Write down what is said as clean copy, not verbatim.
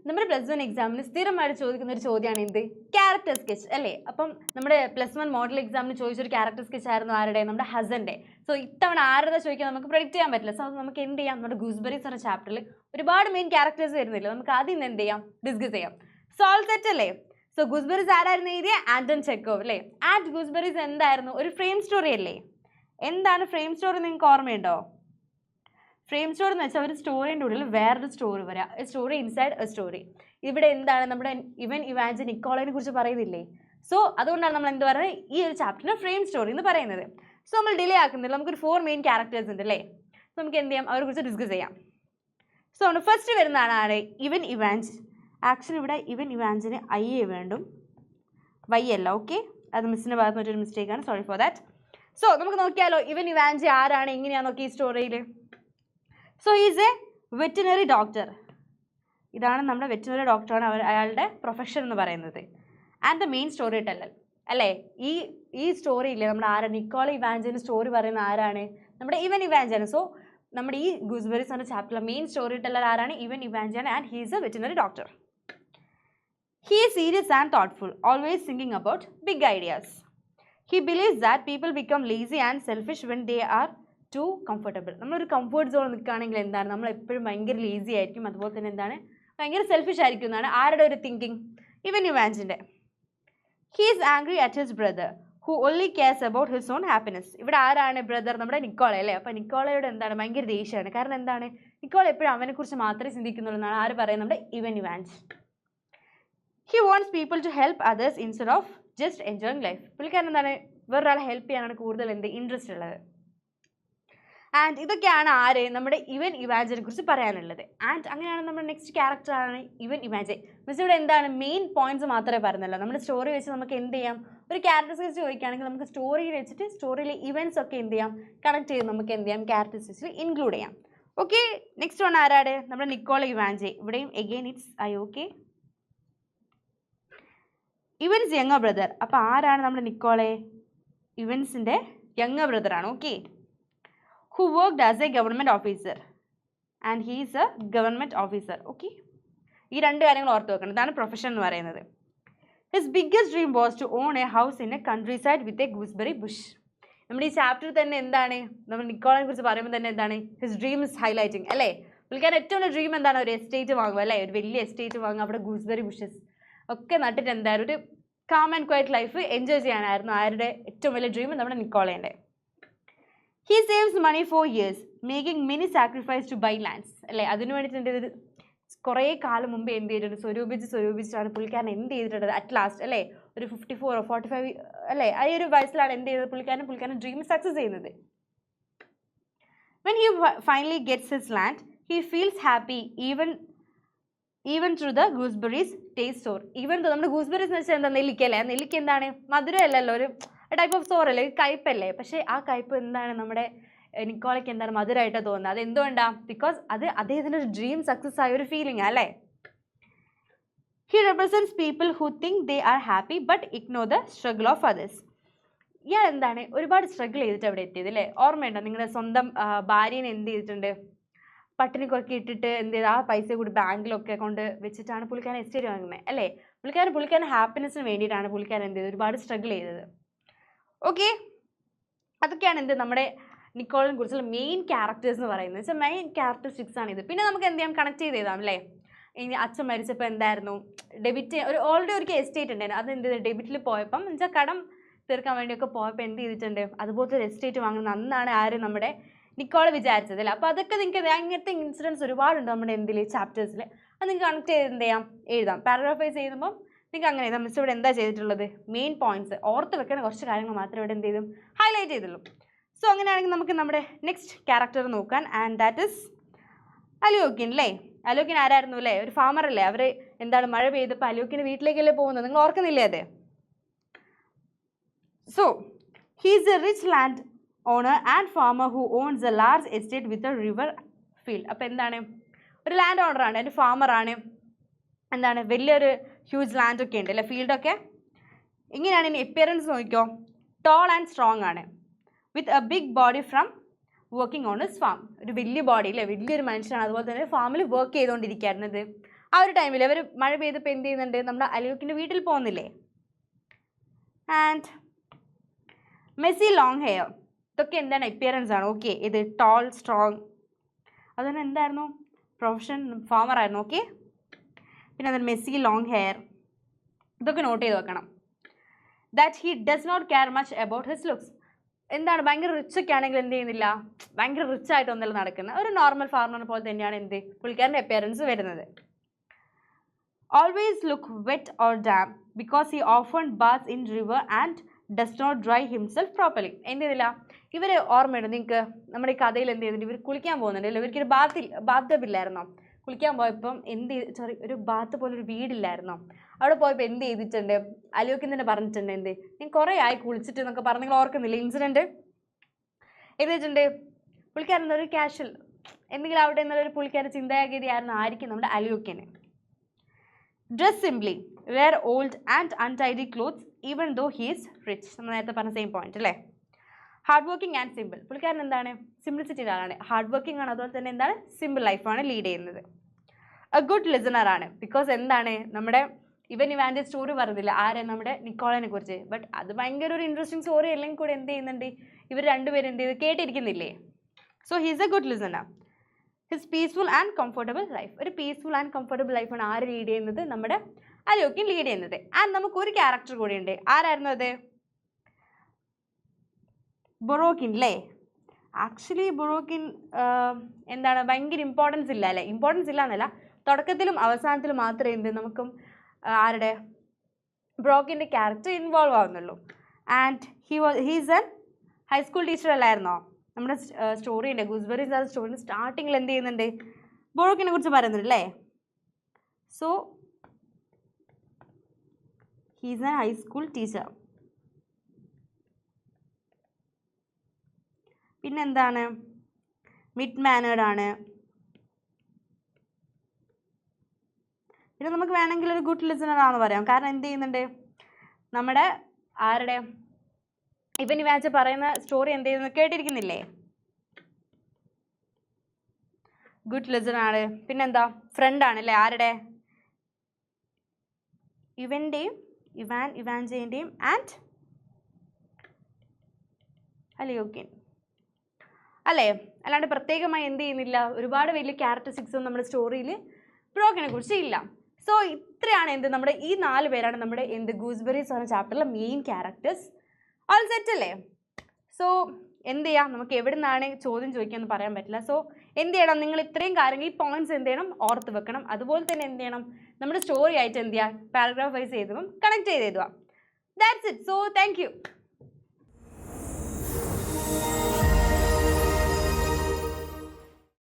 നമ്മുടെ +1 എക്സാമിന് സ്ഥിരമായിട്ട് ചോദിക്കുന്ന ഒരു ചോദ്യമാണ് എന്ത്? ക്യാരക്ടർ സ്കെച്ച് അല്ലേ? അപ്പം നമ്മുടെ +1 മോഡൽ എക്സാമിന് ചോദിച്ചൊരു ക്യാരക്ടർ സ്കെച്ച് ആയിരുന്നു ആരുടെ? നമ്മുടെ ഹസൻ്റെ. സോ ഇത്തവണ ആരുടെ ചോദിക്കാൻ നമുക്ക് പ്രെഡിക്റ്റ് ചെയ്യാൻ പറ്റില്ല. സോ നമുക്ക് എന്ത് ചെയ്യാം? നമ്മുടെ ഗൂസ്ബെറീസ് എന്ന ചാപ്റ്ററിൽ ഒരുപാട് മെയിൻ ക്യാരക്ടേഴ്സ് വരുന്നില്ല. നമുക്ക് ആദ്യം എന്ത് ചെയ്യാം? ഡിസ്കസ് ചെയ്യാം. സോ ഓൾ സെറ്റ് അല്ലേ? സോ ഗൂസ്ബെറീസ് ആരായിരുന്നു എഴുതിയ? ആന്റൺ ചെക്കോവ് അല്ലേ? ആൻഡ് ഗൂസ്ബെറീസ് എന്തായിരുന്നു? ഒരു ഫ്രെയിം സ്റ്റോറി അല്ലേ? എന്താണ് ഫ്രെയിം സ്റ്റോറി? നിങ്ങൾക്ക് ഓർമ്മയുണ്ടോ? ഫ്രെയിം സ്റ്റോറി എന്ന് വെച്ചാൽ ഒരു സ്റ്റോറിൻ്റെ ഉള്ളിൽ വേറൊരു സ്റ്റോറി വരാം. A story inside A story. ഇവിടെ എന്താണ് നമ്മുടെ ഇവൻ ഇവാഞ്ചലിൻ നിക്കോളയെ കുറിച്ച് പറയുന്നില്ലേ? സോ അതുകൊണ്ടാണ് നമ്മൾ എന്ത് പറയുന്നത്? ഈ ഒരു ചാപ്റ്ററിന് ഫ്രെയിം സ്റ്റോറി എന്ന് പറയുന്നത്. സോ നമ്മൾ ഡിലേ ആക്കുന്നില്ല. നമുക്കൊരു 4 മെയിൻ ക്യാരക്ടേഴ്സ് ഉണ്ട് അല്ലേ? സോ നമുക്ക് എന്ത് ചെയ്യാം? അവരെ കുറിച്ച് ഡിസ്കസ് ചെയ്യാം. സോ ഫസ്റ്റ് വരുന്നതാണ് ആരെ? ഇവൻ ഇവാഞ്ച്. ആക്ച്വലി ഇവിടെ ഇവൻ ഇവാഞ്ചിന് ഐ വേണ്ടും, വൈ അല്ല. ഓക്കെ, അത് മിസ്സിൻ്റെ ഭാഗത്ത് നിന്നൊരു മിസ്റ്റേക്കാണ്. Sorry for that. സോ നമുക്ക് നോക്കിയാലോ ഇവൻ ഇവാഞ്ചി ആരാണ്, എങ്ങനെയാണെന്ന് നോക്കി ഈ സ്റ്റോറിയിൽ. So he's a veterinary doctor. ഇതാണ് നമ്മുടെ വെറ്റിനറി ഡോക്ടറാണ് അയാളുടെ പ്രൊഫഷൻ എന്ന് പറയുന്നത്. And the main story teller അല്ലേ? ഈ സ്റ്റോറിയില്ലേ നമ്മുടെ ആരാണ്? നിക്കോള ഇവാഞ്ചലിൻ സ്റ്റോറി പറയുന്ന ആരാണ്? നമ്മുടെ ഇവൻ ഇവാഞ്ചലിൻ. സോ നമ്മുടെ ഈ ഗൂസ്ബെറീസ് എന്ന ചാപ്റ്ററിലെ മെയിൻ സ്റ്റോറി ടെല്ലർ ആരാണ്? ഇവൻ Evangeline. And he's a veterinary doctor. He is serious and thoughtful, always thinking about big ideas. He believes that people become lazy and selfish when they are too comfortable. നമ്മളൊരു comfort zone നിൽക്കുകയാണെങ്കിൽ എന്താണ്? നമ്മൾ എപ്പോഴും ഭയങ്കര lazy ആയിരിക്കും, അതുപോലെ തന്നെ എന്താണ് ഭയങ്കര സെൽഫിഷ് ആയിരിക്കും എന്നാണ് ആരുടെ ഒരു തിങ്കിങ്? ഇവൻ ഇവാഞ്ചിൻ്റെ. He is angry at his brother who only cares about his own happiness. ഇവിടെ ആരാണ് ബ്രദർ? നമ്മുടെ നിക്കോള അല്ലേ? അപ്പോൾ നിക്കോളയോട് എന്താണ് ഭയങ്കര ദേഷ്യമാണ്. കാരണം എന്താണ്? നിക്കോള എപ്പോഴും അവനെക്കുറിച്ച് മാത്രമേ ചിന്തിക്കുന്നുള്ളൂ എന്നാണ് ആര് പറയുന്നത്? നമ്മുടെ ഇവൻ ഇവാഞ്ച്. He wants people to help others instead of just enjoying life. പുള്ളിക്കാരൻ എന്താണ്? വേറൊരാളെ ഹെൽപ്പ് ചെയ്യാനാണ് കൂടുതൽ ഇൻട്രസ്റ്റ് ഉള്ളത്. ആൻഡ് ഇതൊക്കെയാണ് ആര്? നമ്മുടെ ഇവൻ ഇവാഞ്ചലിനെ കുറിച്ച് പറയാനുള്ളത്. ആൻഡ് അങ്ങനെയാണ് നമ്മുടെ നെക്സ്റ്റ് ക്യാരക്ടറാണ് ഇവൻ ഇവാഞ്ചലിൻ. മിസ് ഇവിടെ എന്താണ് മെയിൻ പോയിന്റ്സ് മാത്രമേ പറഞ്ഞല്ലോ. നമ്മുടെ സ്റ്റോറി വെച്ച് നമുക്ക് എന്ത് ചെയ്യാം? ഒരു ക്യാരക്ടറിസ്റ്റിക്സ് ചോദിക്കുകയാണെങ്കിൽ നമുക്ക് സ്റ്റോറി വെച്ചിട്ട് സ്റ്റോറിയിലെ ഇവൻറ്റ്സ് ഒക്കെ എന്ത് ചെയ്യാം? കണക്ട് ചെയ്ത് നമുക്ക് എന്ത് ചെയ്യാം? ക്യാരക്ടറിസ്റ്റിക്സിൽ ഇൻക്ലൂഡ് ചെയ്യാം. ഓക്കെ, നെക്സ്റ്റ് വൺ ആരാണ്? നമ്മുടെ നിക്കോള ഇവാഞ്ചലിൻ. ഇവിടെയും again it's I. Okay, Ivan's younger brother. അപ്പോൾ ആരാണ് നമ്മുടെ നിക്കോളെ? ഇവൻസിൻ്റെ യങ്ങർ ബ്രദറാണ്. Okay, who worked as a government officer and he is a government officer. Okay, ഈ രണ്ട് കാര്യങ്ങൾ ഓർത്ത് വെക്കണം. ഇതാണ് പ്രൊഫഷൻ എന്ന് പറയുന്നത്. His biggest dream was to own a house in a country side with a gooseberry bush. നമ്മുടെ ഈ ചാപ്റ്ററിൽ തന്നെ എന്താണ്? നമ്മൾ നിക്കോളയെ കുറിച്ച് പറയുമ്പോൾ തന്നെ എന്താണ്? ഹിസ് ഡ്രീം ഇസ് ഹൈലൈറ്റിംഗ് അല്ലേ? പുള്ളിക്കാരൻ ഏറ്റവും വലിയ ഡ്രീം എന്താണ്? ഒരു എസ്റ്റേറ്റ് വാങ്ങുക അല്ലേ? ഒരു വലിയ എസ്റ്റേറ്റ് വാങ്ങുക, അവിടെ ഗൂസ്ബെറി ബുഷസ് ഒക്കെ നട്ടിട്ട് എന്തായാലും ഒരു calm and quiet life enjoy ചെയ്യാനായിരുന്നു ആരുടെ ഏറ്റവും വലിയ ഡ്രീം? നമ്മുടെ നിക്കോളേൻ്റെ. He saves money for years making many sacrifice to buy lands അല്ലേ? അതിനു വേണ്ടിയിട്ട് എന്ത് ചെയ്തത്? കുറേ കാലം മുമ്പ് എന്ത് ചെയ്തിട്ടുണ്ട്? സ്വരൂപിച്ചിട്ടാണ് പുള്ളിക്കാരൻ എന്ത് ചെയ്തിട്ടുള്ളത്? അറ്റ് ലാസ്റ്റ് അല്ലേ ഒരു 54 or 45 അല്ലേ ആ ഒരു വയസ്സിലാണ് എന്ത് ചെയ്തത്? പുള്ളിക്കാരൻ ഡ്രീം സക്സസ് ചെയ്യുന്നത്. When he finally gets his land he feels happy even through the gooseberries taste sour. Even നമ്മുടെ ഗൂസ്ബെറീസ് എന്ന് വെച്ചാൽ എന്താ? നെല്ലിക്കല്ലേ? ആ നെല്ലിക്ക എന്താണ്? മധുരമല്ലല്ലോ, ഒരു ടൈപ്പ് ഓഫ് സോർ അല്ലേ? കയ്പല്ലേ? പക്ഷേ ആ കയ്പ് എന്താണ്? നമ്മുടെ നിക്കോളയ്ക്ക് എന്താണ് മധുരമായിട്ടാണ് തോന്നുന്നത്. അത് എന്തുകൊണ്ടാണ്? ബിക്കോസ് അത് അദ്ദേഹത്തിൻ്റെ ഒരു ഡ്രീം സക്സസ് ആയ ഒരു ഫീലിംഗ് അല്ലേ? He represents people who think they are happy but ignore the struggle of others. ഇയാൾ എന്താണ് ഒരുപാട് സ്ട്രഗിൾ ചെയ്തിട്ട് അവിടെ എത്തിയത് അല്ലേ? ഓർമ്മയുണ്ടോ? നിങ്ങളുടെ സ്വന്തം ഭാര്യനെ എന്ത് ചെയ്തിട്ടുണ്ട്? പട്ടിണി കുറക്കി ഇട്ടിട്ട് എന്ത് ചെയ്ത് ആ പൈസ കൂടി ബാങ്കിലൊക്കെ കൊണ്ട് വെച്ചിട്ടാണ് പുള്ളിക്കാരൻ എസ്റ്റേറ്റ് വാങ്ങുന്നത് അല്ലേ? പുള്ളിക്കാരൻ ഹാപ്പിനെസ്സിന് വേണ്ടിയിട്ടാണ് പുള്ളിക്കാരൻ എന്ത് ചെയ്തത്? ഒരുപാട് സ്ട്രഗിൾ ചെയ്തത്. ഓക്കെ, അതൊക്കെയാണ് എന്ത് നമ്മുടെ നിക്കോളിനെ കുറിച്ചുള്ള മെയിൻ ക്യാരക്ടേഴ്സ് എന്ന് പറയുന്നത്. വെച്ചാൽ മെയിൻ ക്യാരക്ടറിസ്റ്റിക്സ് ആണ് ഇത്. പിന്നെ നമുക്ക് എന്ത് ചെയ്യാം? കണക്ട് ചെയ്ത് ചെയ്താം അല്ലേ? ഇനി അച്ഛൻ മരിച്ചപ്പോൾ എന്തായിരുന്നു? ഡെബിറ്റ് ഓൾറെഡി ഒരു എസ്റ്റേറ്റ് ഉണ്ടായിരുന്നു. അത് എന്ത് ചെയ്ത്? ഡെബിറ്റിൽ പോയപ്പം എന്നുവെച്ചാൽ കടം തീർക്കാൻ വേണ്ടിയൊക്കെ പോയപ്പോൾ എന്ത് ചെയ്തിട്ടുണ്ട്? അതുപോലത്തെ ഒരു എസ്റ്റേറ്റ് വാങ്ങുന്ന അന്നാണ് ആര്? നമ്മുടെ നിക്കോള വിചാരിച്ചത് അല്ലേ? അപ്പോൾ അതൊക്കെ നിങ്ങൾക്ക് അങ്ങനത്തെ ഇൻസിഡൻസ് ഒരുപാടുണ്ട് നമ്മുടെ എന്തിൽ ചാപ്റ്റേഴ്സിൽ. അത് നിങ്ങൾക്ക് കണക്ട് ചെയ്ത് എന്ത് ചെയ്യാം? എഴുതാം. പാരഗ്രാഫൈസ് ചെയ്യുമ്പോൾ നിങ്ങൾക്ക് അങ്ങനെ എഴുതാം. മിസ് ഇവിടെ എന്താ ചെയ്തിട്ടുള്ളത്? മെയിൻ പോയിന്റ്സ് ഓർത്ത് വെക്കുന്ന കുറച്ച് കാര്യങ്ങൾ മാത്രമേ ഇവിടെ എന്ത് ചെയ്തു? ഹൈലൈറ്റ് ചെയ്തുള്ളൂ. സോ അങ്ങനെയാണെങ്കിൽ നമുക്ക് നമ്മുടെ നെക്സ്റ്റ് ക്യാരക്ടർ നോക്കാൻ. ആൻഡ് ദാറ്റ് ഇസ് അലിയോക്കിൻ അല്ലേ? അലിയോക്കിൻ ആരായിരുന്നു അല്ലേ? ഒരു ഫാമർ അല്ലേ? അവർ എന്താണ് മഴ പെയ്തപ്പോൾ അലിയോക്കിൻ്റെ വീട്ടിലേക്കല്ലേ പോകുന്നത്? നിങ്ങൾ ഓർക്കുന്നില്ലേ അത്? So he's a rich land owner and farmer who owns a large estate with a river field. അപ്പോൾ എന്താണ്? ഒരു ലാൻഡ് ഓണറാണ്, ഒരു ഫാമറാണ്. എന്താണ്? വലിയൊരു ഹ്യൂജ് ലാൻഡൊക്കെ ഉണ്ട് അല്ലേ? ഫീൽഡൊക്കെ. ഇങ്ങനെയാണ് ഇനി അപ്പിയറൻസ് നോക്കിക്കോ. ടോൾ ആൻഡ് സ്ട്രോങ് ആണ്. With a big body from working on his farm. ഒരു വലിയ ബോഡി അല്ലേ? വലിയൊരു മനുഷ്യനാണ്. അതുപോലെ തന്നെ ഫാമിൽ വർക്ക് ചെയ്തുകൊണ്ടിരിക്കുന്നത്. ആ ഒരു ടൈമിൽ അവർ മഴ പെയ്തപ്പോൾ എന്ത് ചെയ്യുന്നുണ്ട്, നമ്മുടെ അലിയോക്കിൻ്റെ വീട്ടിൽ പോകുന്നില്ലേ. ആൻഡ് മെസ്സി ലോങ് ഹെയർ, ഇതൊക്കെ എന്താണ്, അപ്പിയറൻസ് ആണ്. ഓക്കെ, ഇത് ടോൾ സ്ട്രോങ്, അതുതന്നെ എന്തായിരുന്നു, പ്രൊഫഷൻ ഫാമർ ആയിരുന്നു. ഓക്കെ, പിന്നെ എന്താണ് മെസ്സി ലോങ് ഹെയർ, ഇതൊക്കെ നോട്ട് ചെയ്ത് വെക്കണം. That he does not care much about his looks, എന്താണ് ഭയങ്കര റിച്ച് ഒക്കെ ആണെങ്കിൽ എന്ത് ചെയ്യുന്നില്ല, ഭയങ്കര റിച്ച് ആയിട്ടൊന്നല്ല നടക്കുന്നത്, ഒരു നോർമൽ ഫാർമറിനെ പോലെ തന്നെയാണ് എന്ത് പുള്ളിക്കാരൻ്റെ അപ്പിയറൻസ് വരുന്നത്. Always look wet or damp because he often baths in river and does not dry himself properly. എന്ത് ചെയ്തില്ല, ഇവർ ഓർമ്മയുണ്ട് നിങ്ങൾക്ക്, നമ്മുടെ ഈ കഥയിൽ എന്ത് ചെയ്യുന്നുണ്ട്, ഇവർ കുളിക്കാൻ പോകുന്നുണ്ട് അല്ലേ, ഇവർക്കൊരു ബാത്ത് ടബ് ഇല്ലായിരുന്നോ, കുളിക്കാൻ പോയപ്പം ഒരു ബാത്ത് പോലെ ഒരു വീടില്ലായിരുന്നോ, അവിടെ പോയപ്പോൾ എന്ത് ചെയ്തിട്ടുണ്ട്, അലിയോക്കിൻ തന്നെ പറഞ്ഞിട്ടുണ്ട്, എന്ത് ഞാൻ കുറേ ആയി കുളിച്ചിട്ട് എന്നൊക്കെ പറഞ്ഞ് നിങ്ങൾ ഓർക്കുന്നില്ല ഇൻസിഡൻറ്റ്. എഴുതിയിട്ടുണ്ട് പുള്ളിക്കാരൻ ഒരു കാഷ്വൽ എന്തെങ്കിലും അവിടെ എന്നുള്ളൊരു പുള്ളിക്കാരൻ ചിന്താഗതി ആയിരിക്കും നമ്മുടെ അലിയോക്കിന്. Dress simply, wear old and untidy clothes even though he is rich, നമ്മൾ നേരത്തെ പറഞ്ഞ സെയിം പോയിന്റ് അല്ലേ. ഹാർഡ് വർക്കിംഗ് ആൻഡ് സിമ്പിൾ, പുള്ളിക്കാരൻ എന്താണ് സിംപ്ലിസിറ്റിയുടെ ആളാണ്, ഹാർഡ് വർക്കിംഗ് ആണ്, അതുപോലെ തന്നെ എന്താണ് സിമ്പിൾ ലൈഫാണ് ലീഡ് ചെയ്യുന്നത്. എ ഗുഡ് ലിസണർ ആണ്, ബിക്കോസ് എന്താണ് നമ്മുടെ ഇവാൻ്റെ സ്റ്റോറി പറഞ്ഞില്ല ആരെ, നമ്മുടെ നിക്കോളനെ കുറിച്ച്, ബട്ട് അത് ഭയങ്കര ഒരു ഇൻട്രസ്റ്റിംഗ് സ്റ്റോറി അല്ലെങ്കിൽ കൂടെ എന്ത് ചെയ്യുന്നുണ്ട്, ഇവർ രണ്ടുപേരും എന്ത് ചെയ്ത് കേട്ടിരിക്കുന്നില്ലേ. So he's a good listener. His peaceful and comfortable life, ഒരു പീസ്ഫുൾ ആൻഡ് കംഫർട്ടബിൾ ലൈഫാണ് ആര് ലീഡ് ചെയ്യുന്നത്, നമ്മുടെ അലിയോക്കിൻ ലീഡ് ചെയ്യുന്നത്. ആൻഡ് നമുക്കൊരു ക്യാരക്ടർ കൂടിയുണ്ട്, ആരായിരുന്നു അത്, ബൊറോക്കിൻ അല്ലേ. ആക്ച്വലി ബൊറോക്കിൻ എന്താണ് ഭയങ്കര ഇമ്പോർട്ടൻസ് ഇല്ല അല്ലേ, ഇമ്പോർട്ടൻസ് ഇല്ല എന്നല്ല, തുടക്കത്തിലും അവസാനത്തിലും മാത്രമേ എന്ത് നമുക്കും ആരുടെ ബൊറോക്കിൻ്റെ ക്യാരക്ടർ ഇൻവോൾവ് ആവുന്നുള്ളൂ. And he's an high school teacher അല്ലായിരുന്നോ, നമ്മുടെ സ്റ്റോറിൻ്റെ ഗൂസ്ബെറീസ് ആ സ്റ്റോറിൻ്റെ സ്റ്റാർട്ടിങ്ങിൽ എന്ത് ചെയ്യുന്നുണ്ട്, ബൊറോക്കിനെ കുറിച്ച് പറയുന്നുണ്ട് അല്ലേ. So he's an high school teacher. പിന്നെന്താണ് മിഡ് മാനേർഡ് ആണ്. പിന്നെ നമുക്ക് വേണമെങ്കിൽ ഒരു ഗുഡ് ലിസണർ ആണെന്ന് പറയാം, കാരണം എന്ത് ചെയ്യുന്നുണ്ട്, നമ്മുടെ ആരുടെ ഇവാഞ്ച പറയുന്ന സ്റ്റോറി എന്ത് ചെയ്യുന്നു കേട്ടിരിക്കുന്നില്ലേ, ഗുഡ് ലിസണർ ആണ്. പിന്നെന്താ ഫ്രണ്ട് ആണല്ലേ, ആരുടെ ഇവാഞ്ചേൻ്റെയും ആൻഡ് അലിയോക്കിൻ അല്ലേ. അല്ലാണ്ട് പ്രത്യേകമായി എന്ത് ചെയ്യുന്നില്ല, ഒരുപാട് വലിയ ക്യാരക്ടറിസ്റ്റിക്സും നമ്മുടെ സ്റ്റോറിയിൽ ബൊറോക്കിനെ കുറിച്ച് ഇല്ല. സോ ഇത്രയാണ് എന്ത് നമ്മുടെ ഈ 4 പേരാണ് നമ്മുടെ എന്ത് ഗൂസ്ബെറീസ് എന്ന ചാപ്റ്ററിലെ മെയിൻ ക്യാരക്ടേഴ്സ്. ഓൾ സെറ്റ് അല്ലേ. സോ എന്ത് ചെയ്യാം, നമുക്ക് എവിടെ നിന്നാണ് ചോദ്യം ചോദിക്കാമെന്ന് പറയാൻ പറ്റില്ല. സോ എന്ത് ചെയ്യണം, നിങ്ങൾ ഇത്രയും കാര്യങ്ങൾ ഈ പോയിന്റ്സ് എന്ത് ചെയ്യണം ഓർത്ത് വെക്കണം. അതുപോലെ തന്നെ എന്ത് ചെയ്യണം, നമ്മുടെ സ്റ്റോറി ആയിട്ട് എന്ത് ചെയ്യുക, പാരഗ്രാഫ് വൈസ് എഴുതുമ്പം കണക്ട് ചെയ്ത് എഴുതുക. That's it. So thank you.